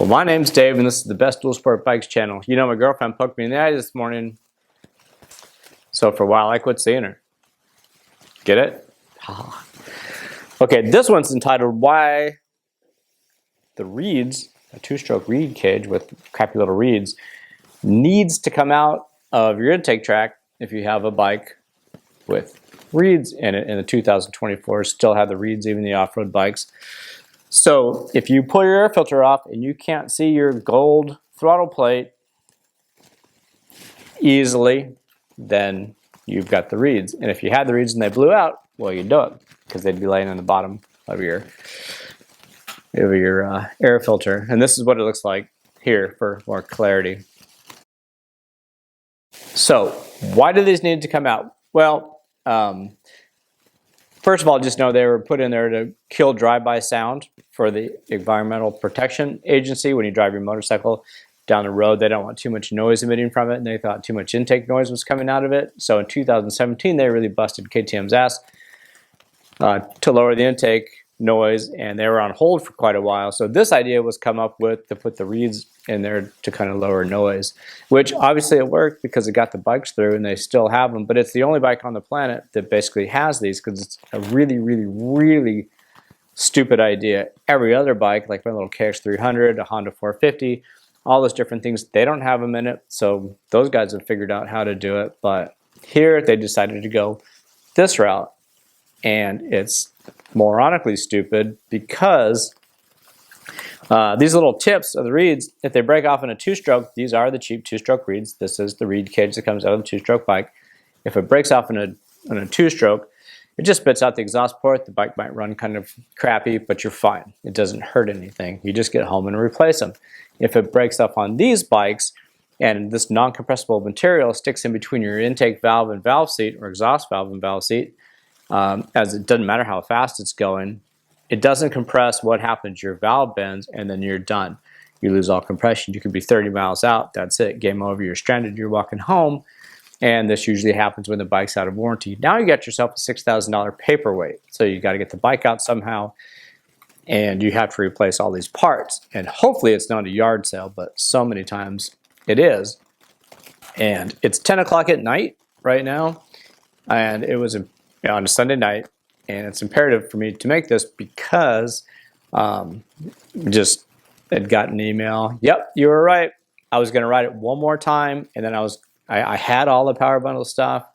Well, my name's Dave, and this is the Best Dual Sport Bikes channel. You know, my girlfriend poked me in the eye this morning, so for a while I quit seeing her. Get it? Okay, this one's entitled Why the Reeds, a two-stroke reed cage with crappy little reeds, needs to come out of your intake track if you have a bike with reeds in it. And the 2024 still have the reeds, even the off-road bikes. So if you pull your air filter off and you can't see your gold throttle plate easily, then you've got the reeds. And if you had the reeds and they blew out, well, you don't, because they'd be laying on the bottom of your air filter. And this is what it looks like here for more clarity. So why do these need to come out? Well, first of all, just know they were put in there to kill drive-by sound for the Environmental Protection Agency. When you drive your motorcycle down the road, they don't want too much noise emitting from it, and they thought too much intake noise was coming out of it. So in 2017, they really busted KTM's ass to lower the intake noise, and they were on hold for quite a while. So this idea was come up with to put the reeds in there to kind of lower noise, which obviously it worked because it got the bikes through and they still have them. But it's the only bike on the planet that basically has these, because it's a really, really, really stupid idea. Every other bike, like my little KX300, a Honda 450, all those different things, they don't have them in it. So those guys have figured out how to do it. But here they decided to go this route. And it's moronically stupid because these little tips of the reeds, if they break off in a two-stroke, these are the cheap two-stroke reeds. This is the reed cage that comes out of the two-stroke bike. If it breaks off in a two-stroke, it just spits out the exhaust port. The bike might run kind of crappy, but you're fine. It doesn't hurt anything. You just get home and replace them. If it breaks off on these bikes and this non-compressible material sticks in between your intake valve and valve seat, or exhaust valve and valve seat, as it doesn't matter how fast it's going, it doesn't compress. What happens? Your valve bends and then you're done. You lose all compression. You could be 30 miles out. That's it. Game over. You're stranded. You're walking home. And this usually happens when the bike's out of warranty. Now you got yourself a $6,000 paperweight. So you got to get the bike out somehow, and you have to replace all these parts. And hopefully it's not a yard sale, but so many times it is. And it's 10 o'clock at night right now. And it was on a Sunday night. And it's imperative for me to make this because just had got an email. Yep, you were right. I was going to write it one more time, and then I had all the power bundle stuff,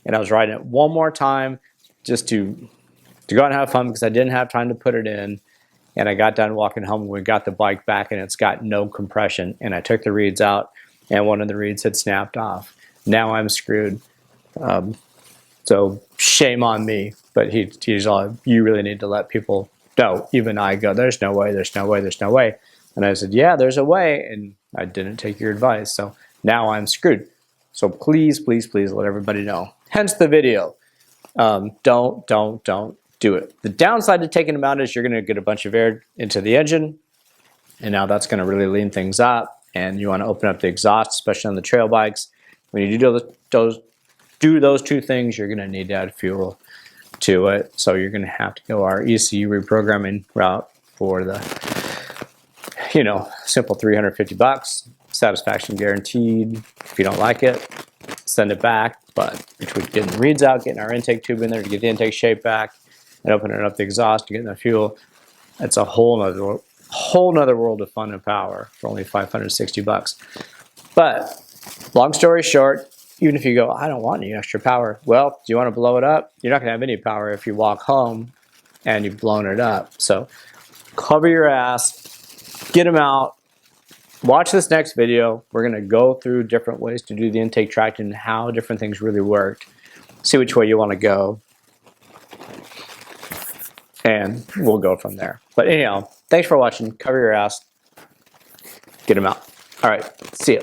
and I was writing it one more time just to go out and have fun because I didn't have time to put it in. And I got done walking home and we got the bike back, and it's got no compression. And I took the reeds out, and one of the reeds had snapped off. Now I'm screwed. So shame on me. But he's all, you really need to let people know. Even I go, there's no way, there's no way, there's no way. And I said, yeah, there's a way. And I didn't take your advice. So now I'm screwed. So please, please, please let everybody know. Hence the video. Don't do it. The downside to taking them out is you're going to get a bunch of air into the engine. And now that's going to really lean things up. And you want to open up the exhaust, especially on the trail bikes. When you do those two things, you're going to need to add fuel to it. So you're going to have to go our ECU reprogramming route for the, simple $350. Satisfaction guaranteed. If you don't like it, send it back. But between getting the reeds out, getting our intake tube in there to get the intake shape back, and opening up the exhaust to get the fuel, it's a whole nother world of fun and power for only $560. But long story short, even if you go, I don't want any extra power. Well, do you want to blow it up? You're not going to have any power if you walk home and you've blown it up. So cover your ass, get them out. Watch this next video. We're going to go through different ways to do the intake tract and how different things really worked. See which way you want to go. And we'll go from there. But anyhow, thanks for watching. Cover your ass. Get them out. All right. See ya.